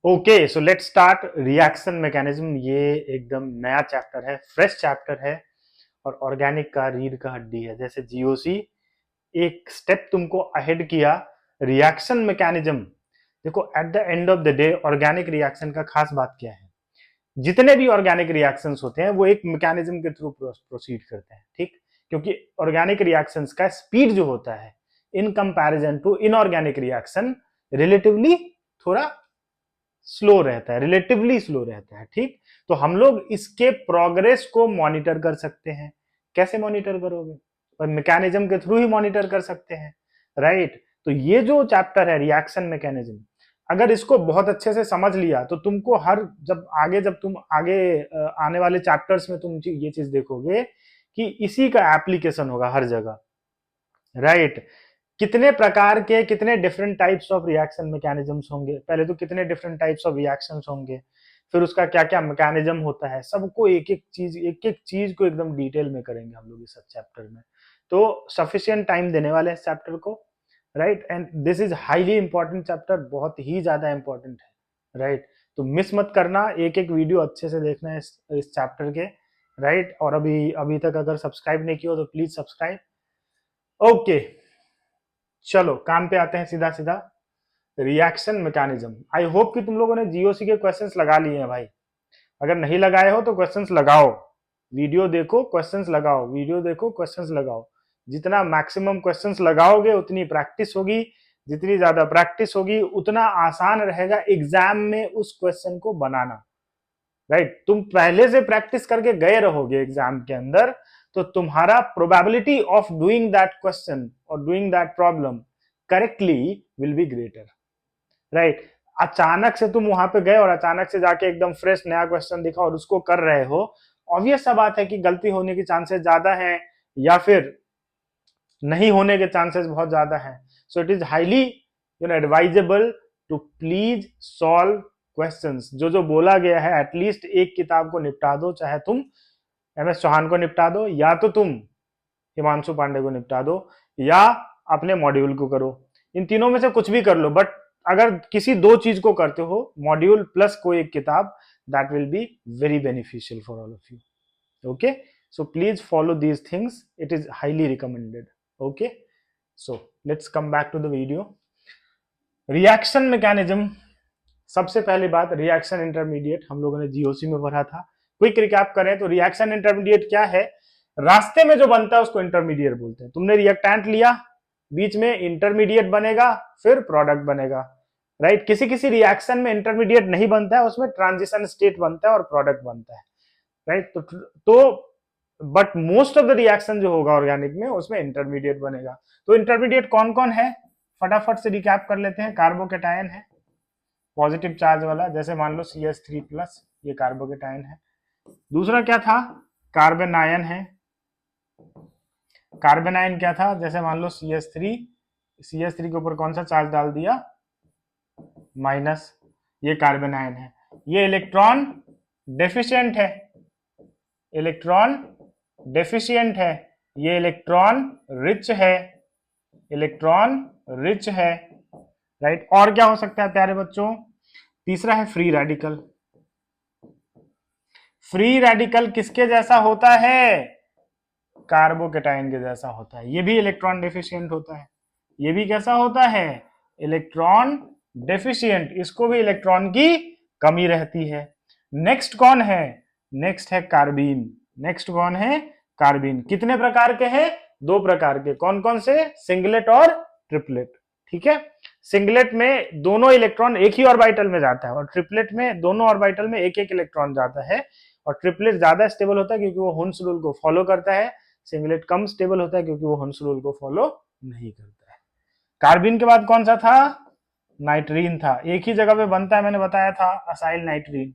Okay, so let's start reaction mechanism. ये एकदम नया चैप्टर है, फ्रेश चैप्टर है और ऑर्गेनिक का रीढ़ का हड्डी है। जैसे जीओसी एक स्टेप तुमको अहेड किया, रिएक्शन मैकेनिज्म। देखो, at the end of the day organic reaction का खास बात क्या है? जितने भी ऑर्गेनिक रिएक्शंस होते हैं वो एक मैकेनिज्म के थ्रू प्रोसीड करते हैं, ठीक? क्योंकि ऑर्गेनिक रिएक्शंस का स्पीड जो होता है in comparison to inorganic reaction relatively थोड़ा स्लो रहता है, रिलेटिवली स्लो रहता है, ठीक? तो हम लोग इसके प्रोग्रेस को मॉनिटर कर सकते हैं। कैसे मॉनिटर करोगे? और मैकेनिज्म के थ्रू ही मॉनिटर कर सकते हैं, राइट? तो ये जो चैप्टर है रिएक्शन मैकेनिज्म, अगर इसको बहुत अच्छे से समझ लिया तो तुमको हर जब तुम आगे आने वाले चैप्टर्स में तुम ये चीज देखोगे कि इसी का एप्लीकेशन होगा हर जगह, राइट? कितने प्रकार के, कितने different types of reaction mechanisms होंगे? पहले तो कितने डिफरेंट टाइप्स ऑफ रिएक्शंस होंगे, फिर उसका क्या क्या मैकेनिज्म होता है, सबको एक एक चीज को एकदम डिटेल में करेंगे हम लोग इस चैप्टर में। तो सफिशिएंट टाइम देने वाले हैं इस चैप्टर को, right? And this is highly important chapter, बहुत ही ज्यादा इंपॉर्टेंट है, राइट? तो मिस मत करना, एक एक वीडियो अच्छे से देखना है इस चैप्टर के, राइट? और अभी अभी तक अगर सब्सक्राइब नहीं किया हो तो प्लीज सब्सक्राइब। ओके, चलो काम पे आते हैं सीधा सीधा। रिएक्शन मैकेनिज्म, आई होप कि तुम लोगों ने जीओसी के क्वेश्चंस लगा लिए हैं भाई। अगर नहीं लगाए हो तो क्वेश्चंस लगाओ, वीडियो देखो क्वेश्चंस लगाओ, वीडियो देखो क्वेश्चंस लगाओ। जितना मैक्सिमम क्वेश्चंस लगाओगे उतनी प्रैक्टिस होगी, जितनी ज्यादा प्रैक्टिस होगी उतना आसान रहेगा एग्जाम में उस क्वेश्चन को बनाना, राइट? तुम पहले से प्रैक्टिस करके गए रहोगे एग्जाम के अंदर, तो तुम्हारा probability of doing that question और doing that problem correctly will be greater, right? अचानक से तुम वहां पे गए और अचानक से जाके एकदम फ्रेश नया क्वेश्चन दिखा और उसको कर रहे हो, ऑब्वियस सा बात है कि गलती होने के चांसेस ज्यादा हैं या फिर नहीं होने के चांसेस बहुत ज्यादा हैं। So it is highly advisable to please solve questions. जो जो बोला गया है एटलीस्ट एक किताब को निपटा दो, चाहे तुम एम एस चौहान को निपटा दो या तो तुम हिमांशु पांडे को निपटा दो या अपने मॉड्यूल को करो। इन तीनों में से कुछ भी कर लो, बट अगर किसी दो चीज को करते हो, मॉड्यूल प्लस कोई एक किताब, that will be very beneficial for all of you. Okay, so please follow these things, it is highly recommended. Okay, so let's come back to the video. Reaction mechanism, सबसे पहली बात, reaction intermediate हम लोगों ने GOC में पढ़ा था। Quick recap करें तो रिएक्शन इंटरमीडिएट क्या है? रास्ते में जो बनता है उसको इंटरमीडिएट बोलते हैं। तुमने रिएक्टेंट लिया, बीच में इंटरमीडिएट बनेगा, फिर प्रोडक्ट बनेगा, राइट? किसी किसी रिएक्शन में इंटरमीडिएट नहीं बनता है, उसमें ट्रांजिशन स्टेट बनता है और प्रोडक्ट बनता है, right? But most of the reaction जो होगा ऑर्गेनिक में उसमें इंटरमीडिएट बनेगा। तो इंटरमीडिएट कौन कौन है फटाफट से रिकैप कर लेते हैं। कार्बोकेटायन है पॉजिटिव चार्ज वाला, जैसे मान लो CH3+, ये कार्बोकेटायन है। दूसरा क्या था? कार्बन आयन है। कार्बन आयन क्या था? जैसे मान लो CH3 के ऊपर कौन सा चार्ज डाल दिया? माइनस, ये कार्बन आयन है। ये इलेक्ट्रॉन डेफिशिएंट है, इलेक्ट्रॉन डेफिशिएंट है। ये इलेक्ट्रॉन रिच है, इलेक्ट्रॉन रिच है, राइट? और क्या हो सकता है प्यारे बच्चों? तीसरा है फ्री रेडिकल। फ्री रेडिकल किसके जैसा होता है? कार्बोकेटाइन के जैसा होता है। ये भी इलेक्ट्रॉन डेफिशिएंट होता है। ये भी कैसा होता है? Electron deficient. इसको भी इलेक्ट्रॉन की कमी रहती है। नेक्स्ट कौन है? नेक्स्ट है कार्बीन। नेक्स्ट कौन है? कार्बीन। कितने प्रकार के हैं? दो प्रकार के। कौन कौन से? सिंगलेट और ट्रिपलेट, ठीक है? सिंगलेट में दोनों इलेक्ट्रॉन एक ही ऑर्बिटल में जाता है और ट्रिपलेट में दोनों ऑर्बिटल में एक एक इलेक्ट्रॉन जाता है। और ट्रिपलेट ज्यादा स्टेबल होता है क्योंकि वो हुन्स रूल को फॉलो करता है। सिंगलेट कम स्टेबल होता है क्योंकि वो हंस रूल को फॉलो नहीं करता है। कार्बिन के बाद कौन सा था? नाइट्रीन था। एक ही जगह पे बनता है, मैंने बताया था, असाइल नाइट्रीन।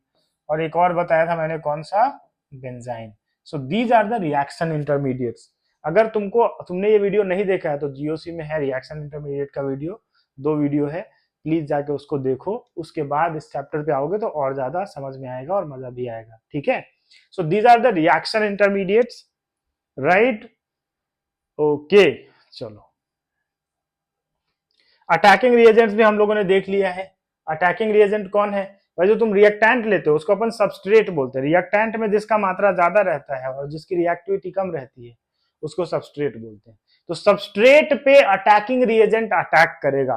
और एक और बताया था मैंने, कौन सा? Benzene. So these are the reaction intermediates. अगर तुमने ये वीडियो नहीं देखा है तो जीओसी में है रिएक्शन इंटरमीडिएट का वीडियो, दो वीडियो है, प्लीज जाके उसको देखो। उसके बाद इस चैप्टर पे आओगे तो और ज्यादा समझ में आएगा और मजा भी आएगा, ठीक है? So these are the reaction intermediates, right? Okay, चलो। अटैकिंग रिएजेंट्स भी हम लोगों ने देख लिया है। अटैकिंग रिएजेंट कौन है भाई? जो तुम रिएक्टेंट लेते हो उसको अपन सबस्ट्रेट बोलते हैं। रिएक्टेंट में जिसका मात्रा ज्यादा रहता है और जिसकी रिएक्टिविटी कम रहती है उसको सबस्ट्रेट बोलते हैं। तो सबस्ट्रेट पे अटैकिंग रिएजेंट अटैक करेगा।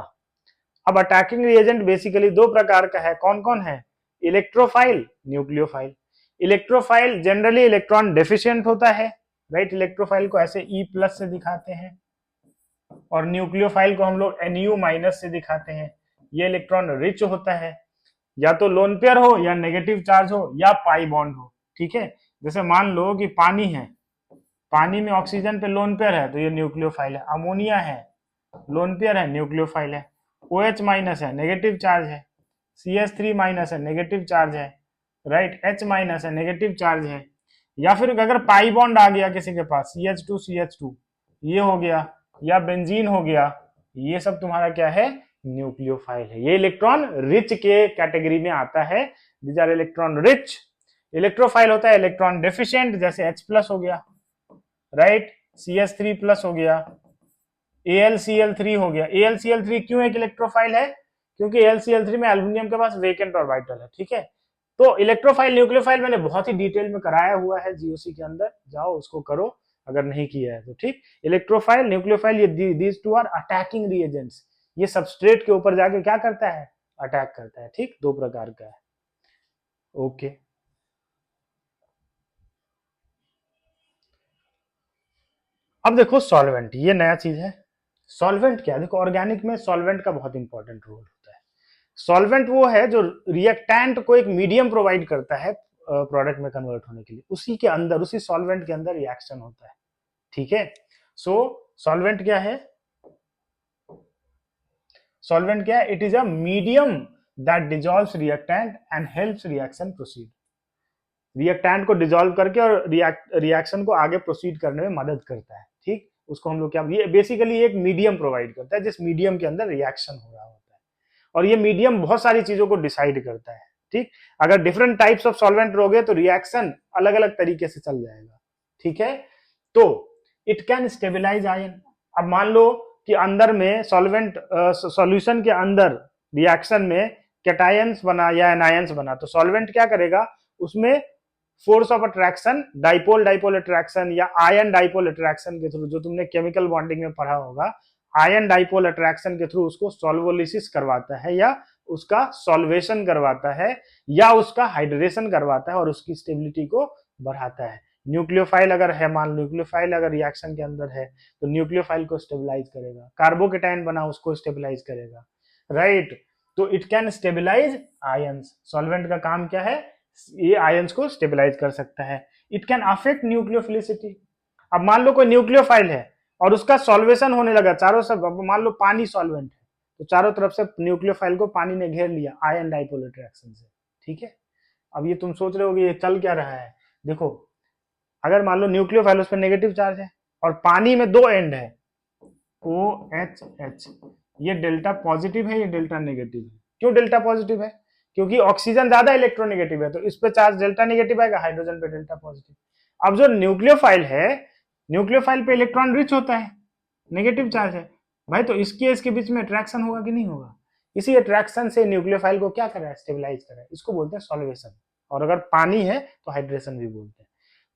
अब अटैकिंग रिएजेंट बेसिकली दो प्रकार का है, कौन कौन है? Electrophile, nucleophile. Electrophile generally electron deficient होता है, राइट? इलेक्ट्रोफाइल को ऐसे E प्लस से दिखाते हैं और न्यूक्लियोफाइल को हम लोग Nu माइनस से दिखाते हैं। ये इलेक्ट्रॉन रिच होता है, या तो लोन पेयर हो या नेगेटिव चार्ज हो या पाई बॉन्ड हो, ठीक है? जैसे मान लो कि पानी है, पानी में ऑक्सीजन पे लोन पेयर है तो ये न्यूक्लियोफाइल है। अमोनिया है, लोन पेयर है, न्यूक्लियोफाइल है। OH माइनस है, नेगेटिव चार्ज है। CH3 माइनस है, नेगेटिव चार्ज है, राइट? H माइनस है, नेगेटिव चार्ज है। या फिर अगर पाई बॉन्ड आ गया किसी के पास, CH2 CH2 ये हो गया, या बेंजीन हो गया, ये सब तुम्हारा क्या है? न्यूक्लियोफाइल है। ये इलेक्ट्रॉन रिच के कैटेगरी में आता है। These are electron rich. Electrophile होता है इलेक्ट्रॉन डेफिशिएंट, जैसे H प्लस हो गया, राइट? CH3 प्लस हो गया, AlCl3 हो गया। AlCl3 क्यों एक इलेक्ट्रोफाइल है? क्योंकि AlCl3 में एल्युमिनियम के पास वेकेंट ऑर्बिटल है, ठीक है? तो इलेक्ट्रोफाइल न्यूक्लियोफाइल मैंने बहुत ही डिटेल में कराया हुआ है जीओसी के अंदर, जाओ उसको करो अगर नहीं किया है तो, ठीक? इलेक्ट्रोफाइल न्यूक्लियोफाइल, ये these two are attacking reagents. ये सबस्ट्रेट के ऊपर जाके क्या करता है? अटैक करता है, ठीक? दो प्रकार का है। ओके, अब देखो सॉल्वेंट, ये नया चीज है। सॉल्वेंट क्या है? देखो ऑर्गेनिक में सॉल्वेंट का बहुत इंपॉर्टेंट रोल होता है। सॉल्वेंट वो है जो रिएक्टेंट को एक मीडियम प्रोवाइड करता है प्रोडक्ट में कन्वर्ट होने के लिए। उसी के अंदर, उसी सॉल्वेंट के अंदर रिएक्शन होता है, ठीक है? सो सॉल्वेंट क्या है? सॉल्वेंट क्या है? It is a medium that dissolves reactant and helps reaction proceed. Reactant को डिजोल्व करके और रिएक्शन को आगे प्रोसीड करने में मदद करता है, ठीक? उसको हम लोग क्या, ये बेसिकली एक मीडियम प्रोवाइड करता है जिस मीडियम के अंदर रिएक्शन हो रहा होता है। और ये मीडियम बहुत सारी चीजों को डिसाइड करता है, ठीक? अगर डिफरेंट टाइप्स ऑफ सॉल्वेंट लोगे तो रिएक्शन अलग अलग तरीके से चल जाएगा, ठीक है? तो इट कैन स्टेबिलाईज आयन। अब मान लो कि अंदर में सॉल्वेंट सॉल्यूशन के अंदर रिएक्शन में कैटायंस बना या एनायंस बना, तो सॉल्वेंट क्या करेगा? उसमें force of attraction, dipole dipole attraction या आयन डाइपोल अट्रैक्शन के थ्रू, जो तुमने केमिकल बॉन्डिंग में पढ़ा होगा, आयन डाइपोल अट्रैक्शन के थ्रू उसको सॉल्वोलिसिस करवाता है या उसका सॉल्वेशन करवाता है या उसका हाइड्रेशन करवाता है और उसकी स्टेबिलिटी को बढ़ाता है। न्यूक्लियोफाइल अगर है, मान न्यूक्लियोफाइल अगर रिएक्शन के अंदर है तो न्यूक्लियोफाइल को स्टेबलाइज करेगा। कार्बोकेटाइन बना उसको स्टेबलाइज करेगा, राइट? तो it can stabilize ions. Solvent का काम क्या है? ये आयंस को स्टेबलाइज कर सकता है। It can affect nucleophilicity. अब मान लो कोई न्यूक्लियोफाइल है और उसका सॉल्वेशन होने लगा चारों सब, मान लो पानी सॉल्वेंट है तो चारों तरफ से न्यूक्लियोफाइल को पानी ने घेर लिया आयन डाइपोल अट्रैक्शन से, ठीक है? अब ये तुम सोच रहे हो कि ये चल क्या रहा है? देखो, अगर मान लो न्यूक्लियोफाइल उस पर नेगेटिव चार्ज है और पानी में दो एंड है, OH, ये डेल्टा पॉजिटिव है, ये डेल्टा नेगेटिव है। क्यों डेल्टा पॉजिटिव है? क्योंकि ऑक्सीजन ज्यादा इलेक्ट्रोनेगेटिव है तो इस पे चार्ज डेल्टा नेगेटिव आएगा, हाइड्रोजन पे डेल्टा पॉजिटिव। अब जो न्यूक्लियोफाइल है, न्यूक्लियोफाइल पे इलेक्ट्रॉन रिच होता है, नेगेटिव चार्ज है भाई, तो इसके बीच में अट्रैक्शन होगा कि नहीं होगा? इसी अट्रैक्शन से न्यूक्लियोफाइल को क्या कर रहा है? स्टेबलाइज कर रहा है। इसको बोलते हैं सॉल्वेशन, और अगर पानी है तो हाइड्रेशन भी बोलते हैं।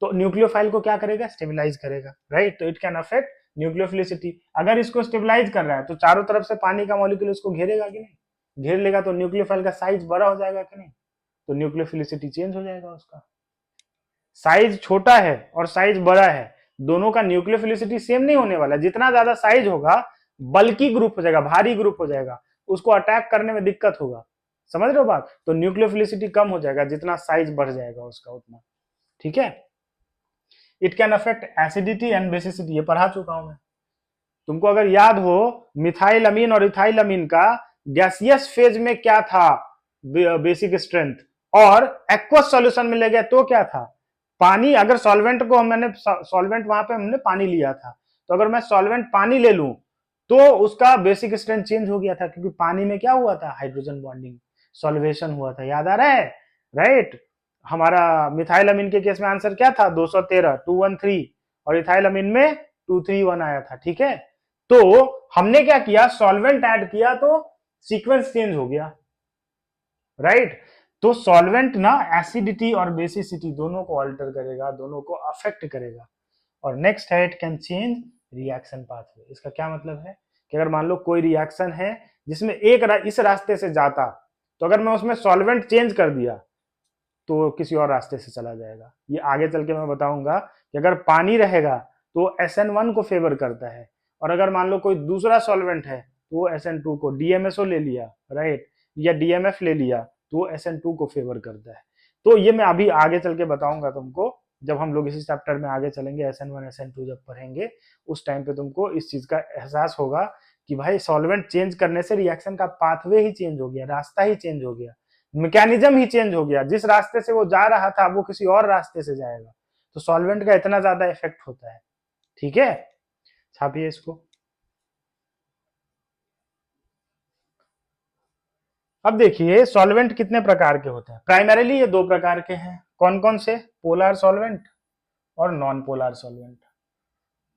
तो न्यूक्लियोफाइल को क्या करेगा? स्टेबलाइज करेगा, राइट? तो इट कैन अफेक्ट न्यूक्लियोफिलिसिटी। अगर इसको स्टेबलाइज कर रहा है तो चारों तरफ से पानी का मॉलिक्यूल इसको घेरेगा कि नहीं? घेर लेगा तो न्यूक्लियोफाइल का साइज बड़ा हो जाएगा कि नहीं? तो न्यूक्लियोफिलिसिटी चेंज हो जाएगा उसका। साइज छोटा है और साइज बड़ा है, दोनों का न्यूक्लियोफिलिसिटी सेम नहीं होने वाला। जितना ज्यादा साइज होगा बल्कि ग्रुप हो जाएगा, भारी ग्रुप हो जाएगा, उसको अटैक करने में दिक्कत होगा। समझ रहे हो बात? तो न्यूक्लियोफिलिसिटी कम हो जाएगा जितना साइज बढ़ जाएगा उसका उतना, ठीक है? It can affect acidity and basicity, ये पढ़ा चुका हूं मैं तुमको। अगर याद हो, मिथाइल अमीन और इथाइल अमीन का गैसियस फेज में क्या था? बेसिक स्ट्रेंथ, और एक्वस सॉल्यूशन में ले गया तो क्या था? पानी। अगर सॉल्वेंट को मैंने सॉल्वेंट वहां पे हमने पानी लिया था, तो अगर मैं सॉल्वेंट पानी ले लूं तो उसका बेसिक स्ट्रेंथ चेंज हो गया था, क्योंकि पानी में क्या हुआ था? हाइड्रोजन बॉन्डिंग, सॉल्वेशन हुआ था। याद आ रहा है, राइट? हमारा मिथाइल अमीन के केस में आंसर क्या था? 213, 213, और इथाइल अमीन में 231 आया था, ठीक है? तो हमने क्या किया? सॉल्वेंट ऐड किया तो सीक्वेंस चेंज हो गया, राइट। तो सॉल्वेंट ना एसिडिटी और बेसिसिटी दोनों को अल्टर करेगा, दोनों को अफेक्ट करेगा। और नेक्स्ट है it can change reaction pathway. इसका क्या मतलब है कि अगर मान लो कोई रिएक्शन है जिसमें इस रास्ते से जाता, तो अगर मैं उसमें सॉल्वेंट चेंज कर दिया तो किसी और रास्ते से चला जाएगा। ये आगे चल के मैं बताऊंगा कि अगर पानी रहेगा तो SN1 को फेवर करता है, और अगर मान लो कोई दूसरा सॉल्वेंट है तो वो SN2 को, DMSO ले लिया राइट, या DMF ले लिया, तो वो SN2 को फेवर करता है। तो ये मैं अभी आगे चल के बताऊंगा तुमको, जब हम लोग इसी चैप्टर में आगे चलेंगे, SN1 SN2 जब पढ़ेंगे, उस टाइम पे तुमको इस चीज का एहसास होगा कि भाई सॉल्वेंट चेंज करने से रिएक्शन का पाथवे ही चेंज हो गया, रास्ता ही चेंज हो गया, मैकेनिज्म ही चेंज हो गया। जिस रास्ते से वो जा रहा था वो किसी और रास्ते से जाएगा। तो सॉल्वेंट का इतना ज्यादा इफेक्ट होता है। ठीक है, छापिए इसको। अब देखिए सॉल्वेंट कितने प्रकार के होते हैं। प्राइमरीली ये दो प्रकार के हैं। कौन कौन से? पोलर सॉल्वेंट और non polar solvent.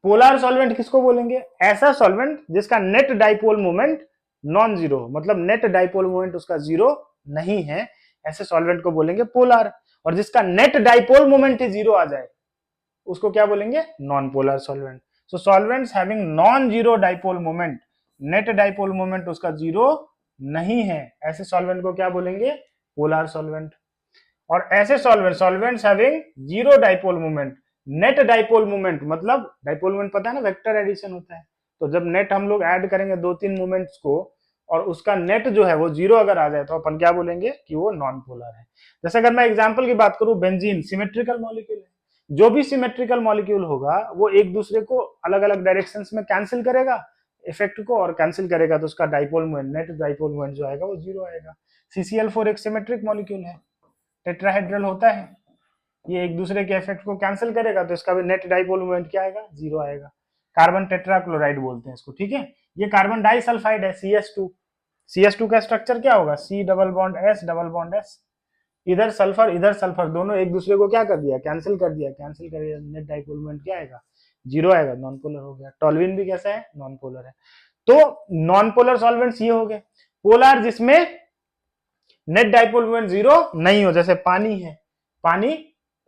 Polar solvent किसको बोलेंगे? ऐसा सॉल्वेंट जिसका net dipole moment non zero, मतलब नेट डाइपोल मोमेंट उसका जीरो नहीं है, ऐसे सॉल्वेंट को बोलेंगे पोलर। और जिसका नेट डाइपोल मोमेंट ही जीरो आ जाए उसको क्या बोलेंगे? Non polar solvent. So solvents having non zero dipole moment, net dipole moment उसका जीरो नहीं है, ऐसे सॉल्वेंट को क्या बोलेंगे? Polar solvent. और ऐसे solvents having zero dipole moment, net dipole moment, मतलब डाइपोल मोमेंट पता है ना, वेक्टर एडिशन होता है। तो जब नेट हम लोग ऐड करेंगे दो तीन मोमेंट्स को और उसका नेट जो है वो जीरो अगर आ जाए तो अपन क्या बोलेंगे कि वो नॉन पोलर है। जैसे अगर मैं एग्जांपल की बात करूं, बेंजीन सिमेट्रिकल मॉलिक्यूल है। जो भी सिमेट्रिकल मॉलिक्यूल होगा वो एक दूसरे को अलग अलग डायरेक्शंस में कैंसिल करेगा इफेक्ट को, और कैंसिल करेगा तो उसका dipole moment, net dipole moment जो आएगा वो जीरो आएगा। CCl4 एक सिमेट्रिक मॉलिक्यूल है, टेट्राहेड्रल होता है, ये एक दूसरे के इफेक्ट को कैंसिल करेगा तो इसका भी नेट डाइपोल मोमेंट क्या आएगा? जीरो आएगा। कार्बन टेट्राक्लोराइड बोलते हैं इसको। ठीक है, ये कार्बन डाइसल्फाइड है, CH2। CH2 का स्ट्रक्चर क्या होगा? C double bond S double bond S। इधर सल्फर दोनों एक दूसरे को क्या कर दिया? कैंसिल कर दिया। कैंसिल कर दिया, नेट डाइपोल मोमेंट क्या आएगा? जीरो आएगा, नॉन पोलर हो गया। टॉल्विन भी कैसा है? नॉन पोलर है। तो नॉन पोलर सॉल्वेंट्स ये हो गए। पोलर जिसमें नेट डाइपोल मोमेंट जीरो नहीं हो, जैसे पानी है। पानी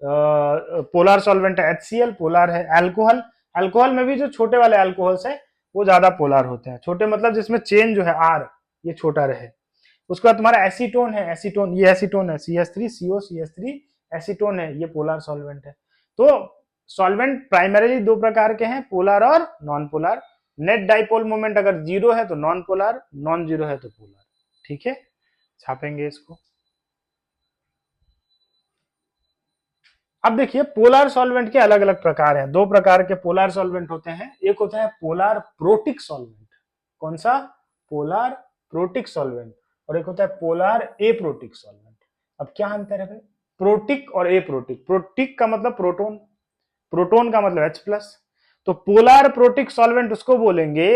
पोलर सॉल्वेंट है, HCl पोलर है। अल्कोहल, अल्कोहल में भी जो छोटे वाले अल्कोहल्स है वो ज्यादा पोलर होते हैं। छोटे मतलब जिसमें चेन जो है R ये छोटा रहे। उसके बाद तुम्हारा एसीटोन है, एसीटोन, ये एसीटोन है, CH3CO CH3 एसीटोन है, ये पोलर सॉल्वेंट है। तो सॉल्वेंट प्राइमरीली दो प्रकार के हैं, पोलर और non polar. Net dipole moment अगर जीरो है तो नॉन पोलर, नॉन जीरो है तो पोलर। ठीक है, छापेंगे इसको। अब देखिए पोलर सॉल्वेंट के अलग अलग प्रकार हैं। दो प्रकार के पोलर सॉल्वेंट होते हैं। एक होता है पोलर प्रोटिक सॉल्वेंट। कौन सा? Polar protic solvent. और एक होता है पोलर एप्रोटिक सॉल्वेंट। अब क्या अंतर है भाई प्रोटिक और एप्रोटिक? प्रोटिक का मतलब प्रोटोन, प्रोटोन का मतलब H+। तो पोलर प्रोटिक सॉल्वेंट उसको बोलेंगे,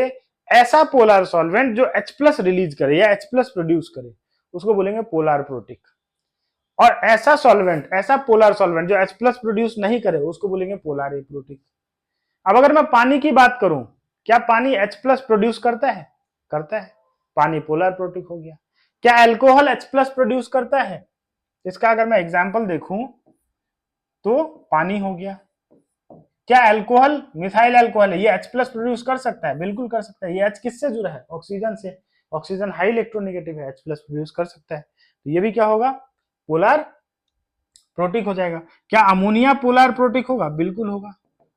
ऐसा पोलर सॉल्वेंट जो H+ रिलीज करे या H+ प्रोड्यूस करे उसको बोलेंगे पोलर प्रोटिक। और ऐसा सॉल्वेंट, ऐसा पोलर सॉल्वेंट जो H+ प्रोड्यूस नहीं करे उसको बोलेंगे पोलर एप्रोटिक। अब अगर मैं पानी की बात करूं, क्या पानी H+ प्रोड्यूस करता है? करता है, पानी पोलर प्रोटिक हो गया। क्या अल्कोहल H+ प्रोड्यूस करता है? इसका अगर मैं एग्जांपल देखूं तो पानी हो गया। क्या अल्कोहल, मिथाइल अल्कोहल है, ये H+ प्रोड्यूस कर सकता है? बिल्कुल कर सकता है। ये H किससे जुड़ा है? ऑक्सीजन से। ऑक्सीजन हाई इलेक्ट्रोनेगेटिव है, H+ प्रोड्यूस कर सकता है। तो ये भी क्या होगा? पोलर प्रोटिक हो जाएगा। क्या अमोनिया पोलर प्रोटिक होगा? बिल्कुल होगा।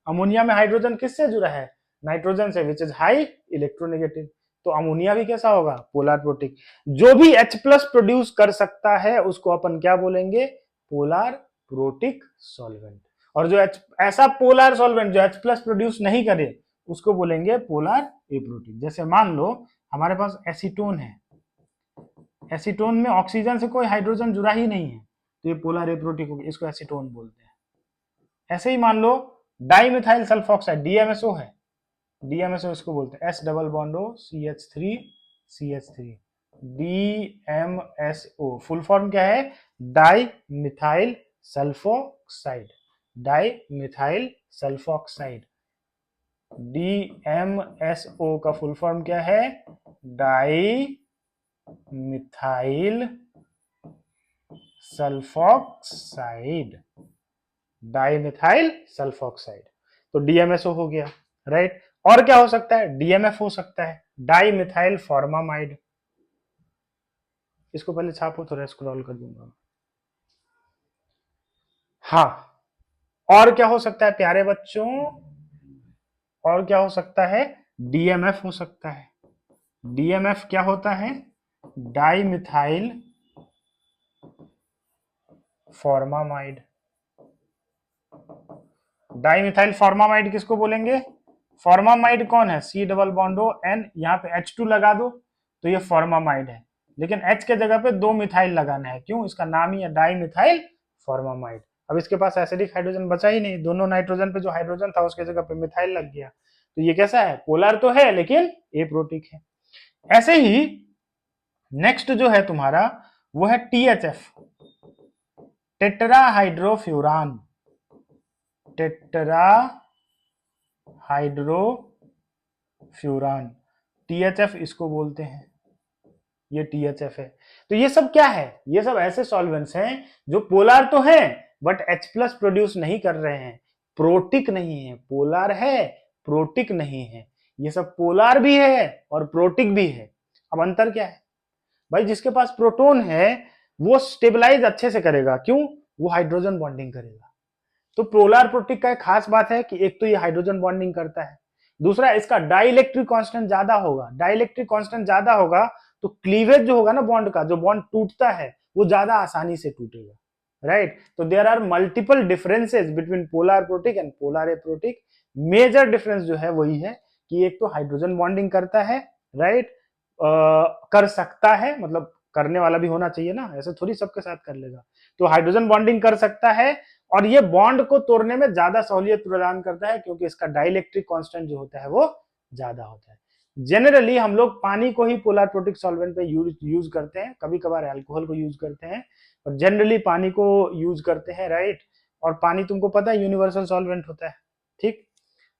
अमोनिया में हाइड्रोजन किससे जुड़ा है? नाइट्रोजन से, विच इज हाई इलेक्ट्रोनेगेटिव। तो अमोनिया भी कैसा होगा? Polar protic. जो भी H+ प्रोड्यूस कर सकता है उसको अपन क्या बोलेंगे? Polar protic solvent. और जो ऐसा पोलर सॉल्वेंट जो H+ प्रोड्यूस नहीं करे उसको बोलेंगे पोलर एप्रोटिक। जैसे मान लो हमारे पास एसीटोन है, एसीटोन में ऑक्सीजन से कोई हाइड्रोजन जुड़ा ही नहीं है तो ये पोलर एप्रोटिक हो गया, इसको एसीटोन बोलते हैं। ऐसे ही मान लो डाइमिथाइल सल्फोक्साइड, DMSO है, DMSO इसको बोलते हैं, S double bond O CH3 CH3 DMSO। Full form क्या है? Di methyl sulphoxide, di methyl sulphoxide. DMSO का फुल फॉर्म क्या है? Di methyl sulphoxide, dimethyl sulphoxide. तो डीएमएसओ हो गया, राइट। और क्या हो सकता है? डीएमएफ हो सकता है, डाइमिथाइल फॉर्मामाइड। इसको पहले छापो, थोड़ा स्क्रॉल कर दूंगा। हाँ, और क्या हो सकता है प्यारे बच्चों? और क्या हो सकता है? डीएमएफ हो सकता है। डीएमएफ क्या होता है? Dimethyl formamide. डाइमिथाइल फॉर्मामाइड किसको बोलेंगे? फॉर्मामाइड कौन है? सी डबल बॉन्डो एन, यहाँ पे H2 लगा दो तो ये फॉर्मामाइड है, लेकिन H के जगह पे 2 मिथाइल लगाना है। क्यों? इसका नाम ही है डाइमिथाइल फॉर्मामाइड। अब इसके पास एसिडिक हाइड्रोजन बचा ही नहीं, दोनों नाइट्रोजन पे जो हाइड्रोजन था उसके जगह पे मिथाइल लग गया। तो ये कैसा है? पोलर तो है लेकिन एप्रोटिक है। ऐसे ही नेक्स्ट जो है तुम्हारा वो है THF, टेट्राहाइड्रोफ्यूरान। टेट्राहाइड्रोफ्यूरान, THF इसको बोलते हैं, ये THF है। तो ये सब क्या है? ये सब ऐसे सॉल्वेंट्स हैं जो पोलर तो हैं बट H+ प्रोड्यूस नहीं कर रहे हैं, प्रोटिक नहीं है। पोलर है, प्रोटिक नहीं है। ये सब पोलर भी है और प्रोटिक भी है। अब अंतर क्या है भाई? जिसके पास प्रोटॉन है वो स्टेबलाइज अच्छे से करेगा। क्यों? वो हाइड्रोजन बॉन्डिंग करेगा। तो पोलर प्रोटिक का एक खास बात है कि एक तो ये हाइड्रोजन बॉन्डिंग करता है, दूसरा इसका डाइलेक्ट्रिक कांस्टेंट ज्यादा होगा। डाइलेक्ट्रिक कांस्टेंट ज्यादा होगा तो क्लीवेज जो होगा ना बॉन्ड का, जो बॉन्ड टूटता है वो ज्यादा आसानी से टूटेगा, राइट। तो there are multiple differences between polar protic and polar aprotic. Major difference जो है वही है कि एक तो हाइड्रोजन बॉन्डिंग करता है, राइट, कर सकता है, मतलब करने वाला भी होना चाहिए ना, ऐसे थोड़ी सबके साथ कर लेगा। तो हाइड्रोजन बॉन्डिंग कर सकता है और ये बॉन्ड को तोड़ने में ज्यादा सहूलियत प्रदान करता है क्योंकि इसका डाइलेक्ट्रिक कांस्टेंट जो होता है वो ज्यादा होता है। जनरली हम लोग पानी को ही पोलर प्रोटिक सॉल्वेंट पे यूज करते हैं, कभी कभार अल्कोहल को यूज करते हैं, और जनरली पानी को यूज करते हैं, राइट। और पानी तुमको पता है यूनिवर्सल सॉल्वेंट होता है, ठीक।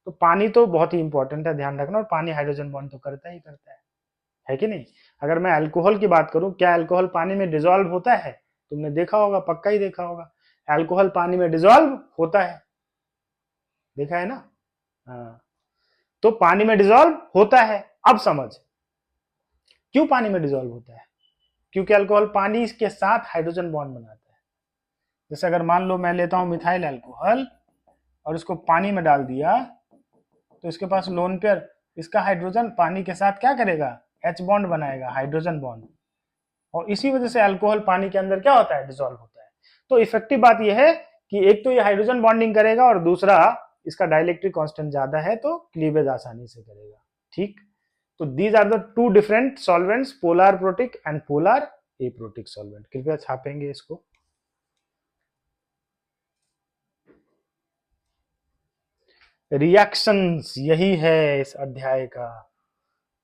तो पानी तो बहुत ही इंपॉर्टेंट है, ध्यान रखना। और पानी हाइड्रोजन बॉन्ड तो करता ही करता है कि नहीं? अगर मैं अल्कोहल की बात करूं, क्या अल्कोहल पानी में डिजोल्व होता है? तुमने देखा होगा, पक्का ही देखा होगा, अल्कोहल पानी में डिजोल्व होता है, देखा है ना? हाँ, तो पानी में डिजोल्व होता है। अब समझ क्यों पानी में डिजोल्व होता है? क्योंकि अल्कोहल पानी के साथ हाइड्रोजन बॉन्ड बनाता है। जैसे अगर मान लो मैं लेता हूं मिथाइल अल्कोहल और इसको पानी में डाल दिया तो इसके पास लोन पेयर, इसका हाइड्रोजन पानी के साथ क्या करेगा? H बॉन्ड बनाएगा, हाइड्रोजन बॉन्ड। और इसी वजह से अल्कोहल पानी के अंदर क्या होता है? डिसॉल्व होता है। तो इफेक्टिव बात यह है कि एक तो ये हाइड्रोजन बॉन्डिंग करेगा और दूसरा इसका डाइलेक्ट्रिक कांस्टेंट ज्यादा है तो क्लीवेज आसानी से करेगा, ठीक। तो these are the two different solvents, polar protic and polar aprotic solvent. कृपया छापेंगे इसको। रिएक्शंस, यही है इस अध्याय का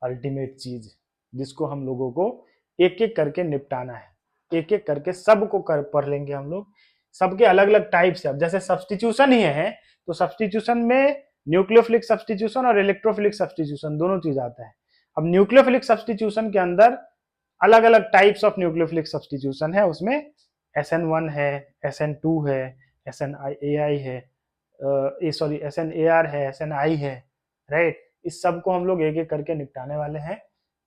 अल्टीमेट चीज, जिसको हम लोगों को एक एक करके निपटाना है। एक एक करके सबको कर पढ़ लेंगे हम लोग। सबके अलग अलग टाइप्स है। अब जैसे सब्स्टिट्यूशन ही है तो सब्स्टिट्यूशन में न्यूक्लियोफिलिक सब्स्टिट्यूशन और इलेक्ट्रोफिलिक सब्स्टिट्यूशन दोनों चीज आता है। अब न्यूक्लियोफिलिक सब्स्टिट्यूशन के अंदर अलग अलग टाइप्स ऑफ न्यूक्लियोफिलिक सब्स्टिट्यूशन है। उसमें SN1 है, SN2 है, SNAI है, सॉरी SNAR है, SNI है, राइट। इस सब को हम लोग एक एक करके निपटाने वाले हैं।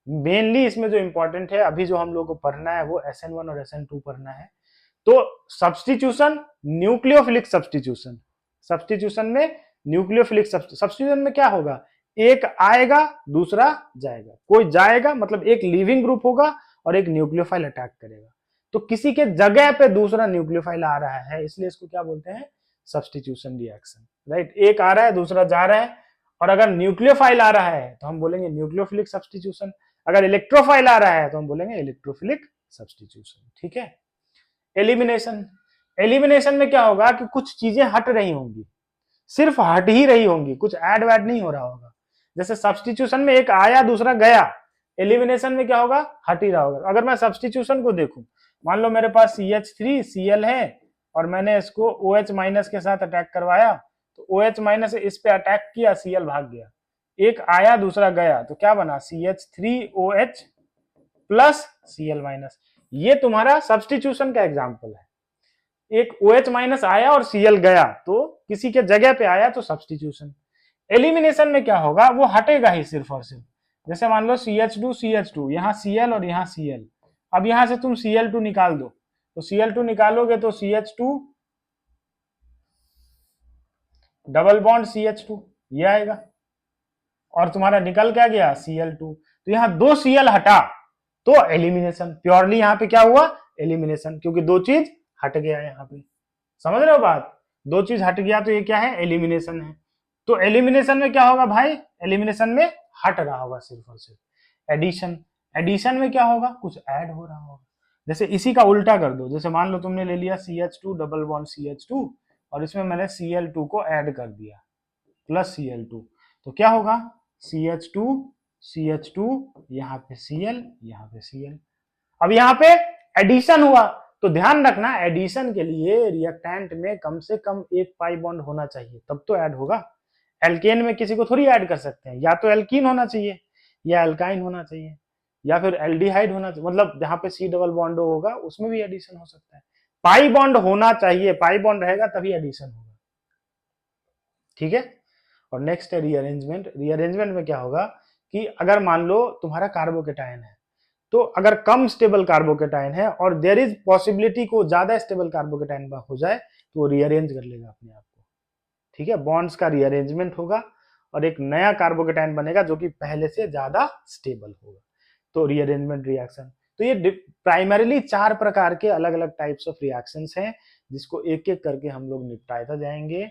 मेनली इसमें जो इंपॉर्टेंट है अभी जो हम लोग को पढ़ना है वो SN1 और SN2 पढ़ना है। तो सब्स्टिट्यूशन, न्यूक्लियोफिलिक सब्स्टिट्यूशन, सब्स्टिट्यूशन में न्यूक्लियोफिलिक सब्स्टिट्यूशन में क्या होगा? एक आएगा दूसरा जाएगा, कोई जाएगा मतलब एक लिविंग ग्रुप होगा और एक न्यूक्लियोफाइल अटैक करेगा। तो किसी के जगह पे दूसरा न्यूक्लियोफाइल आ रहा है, इसलिए इसको क्या बोलते हैं? Substitution reaction, right. एक आ रहा है दूसरा जा रहा है, और अगर न्यूक्लियोफाइल आ रहा है तो हम बोलेंगे न्यूक्लियोफिलिक सब्स्टिट्यूशन, अगर इलेक्ट्रोफाइल आ रहा है तो हम बोलेंगे इलेक्ट्रोफिलिक सब्स्टिट्यूशन, ठीक है। एलिमिनेशन, एलिमिनेशन में क्या होगा कि कुछ चीजें हट रही होंगी, सिर्फ हट ही रही होंगी, कुछ ऐड वैड नहीं हो रहा होगा। जैसे सब्स्टिट्यूशन में एक आया दूसरा गया, एलिमिनेशन में क्या होगा? हट ही रहा होगा। अगर मैं सब्स्टिट्यूशन को देखूं, मान लो मेरे पास CH3Cl है और मैंने इसको OH माइनस के साथ अटैक करवाया, तो OH माइनस इस पे अटैक किया, Cl भाग गया। एक आया दूसरा गया तो क्या बना? CH3OH plus Cl minus. ये तुम्हारा सब्स्टिट्यूशन का एग्जाम्पल है। एक OH माइनस आया और Cl गया, तो किसी के जगह पे आया तो सब्सटीट्यूशन। एलिमिनेशन में क्या होगा, वो हटेगा ही सिर्फ और सिर्फ। जैसे मान लो CH2 CH2, यहाँ Cl और यहाँ Cl, अब यहाँ से तुम Cl2 निकाल दो, तो Cl2 निकालोगे तो CH2 डबल बॉन्ड CH2 ये आएगा, और तुम्हारा निकल क्या गया Cl2। तो यहाँ 2 Cl हटा तो एलिमिनेशन, प्योरली यहाँ पे क्या हुआ, एलिमिनेशन, क्योंकि 2 चीज हट गया यहाँ पे। समझ रहे हो बात, 2 चीज हट गया तो ये क्या है, एलिमिनेशन है। तो एलिमिनेशन में क्या होगा भाई, एलिमिनेशन में हट रहा होगा सिर्फ और सिर्फ। एडिशन, एडिशन में क्या होगा, कुछ ऐड हो रहा होगा। जैसे इसी का उल्टा कर दो, जैसे मान लो तुमने ले लिया CH2 डबल बॉन्ड CH2 और इसमें मैंने Cl2 को ऐड कर दिया प्लस Cl2, तो क्या होगा, CH2 CH2, यहाँ पे Cl, यहाँ पे Cl। अब यहाँ पे एडिशन हुआ, तो ध्यान रखना एडिशन के लिए रिएक्टेंट में कम से कम एक पाई बॉन्ड होना चाहिए, तब तो ऐड होगा। एल्केन में किसी को थोड़ी ऐड कर सकते हैं, या तो एल्कीन होना चाहिए या एल्काइन होना चाहिए या फिर एल्डिहाइड होना चाहिए, मतलब जहां पे C डबल बॉन्ड होगा उसमें भी एडिशन हो सकता है। पाई बॉन्ड होना चाहिए, पाई बॉन्ड रहेगा तभी एडिशन होगा, ठीक है। और नेक्स्ट है रीअरेंजमेंट। रीअरेंजमेंट में क्या होगा कि अगर मान लो तुम्हारा कार्बोकेटायन है, तो अगर कम स्टेबल कार्बोकेटायन है और देयर इज पॉसिबिलिटी को ज्यादा स्टेबल कार्बोकेटायन हो जाए, तो वो रीअरेंज कर लेगा अपने आप को, ठीक है। बॉन्ड्स का रीअरेंजमेंट होगा और एक नया कार्बोकेटायन बनेगा जो कि पहले से ज्यादा स्टेबल होगा, तो रीअरेंजमेंट रिएक्शन। तो ये प्राइमरीली 4 प्रकार के अलग अलग टाइप्स ऑफ रिएक्शंस हैं, जिसको एक एक करके हम लोग निपटाते जाएंगे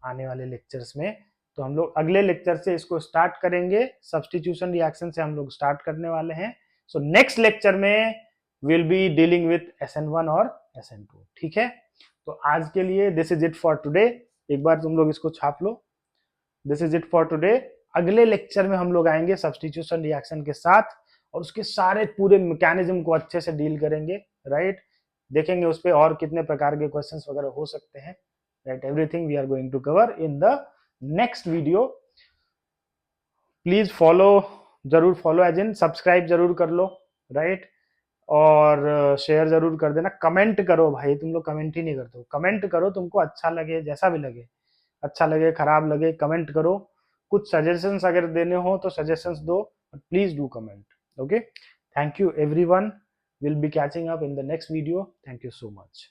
आने वाले लेक्चर्स में। तो हम लोग अगले लेक्चर से इसको स्टार्ट करेंगे, सब्स्टिट्यूशन रिएक्शन से हम लोग स्टार्ट करने वाले हैं। सो नेक्स्ट लेक्चर में will be dealing with SN1 और SN2, ठीक है। तो आज के लिए this is it for today, एक बार तुम लोग इसको छाप लो, this is it for today. अगले लेक्चर में हम लोग आएंगे सब्स्टिट्यूशन रिएक्शन के साथ और उसके सारे पूरे मैकेनिज्म को अच्छे से डील करेंगे, राइट। देखेंगे उस पर और कितने प्रकार के क्वेश्चंस वगैरह हो सकते हैं, right. Everything we are going to cover in the next video. Please follow, जरूर फॉलो एज इन सब्सक्राइब जरूर कर लो, राइट। और शेयर जरूर कर देना, कमेंट करो भाई, तुम लोग कमेंट ही नहीं करते हो, कमेंट करो, तुमको अच्छा लगे, जैसा भी लगे, अच्छा लगे खराब लगे कमेंट करो। कुछ सजेशंस अगर देने हो तो सजेशंस दो, please do comment, okay. Thank you everyone, will be catching up in the next video, thank you so much.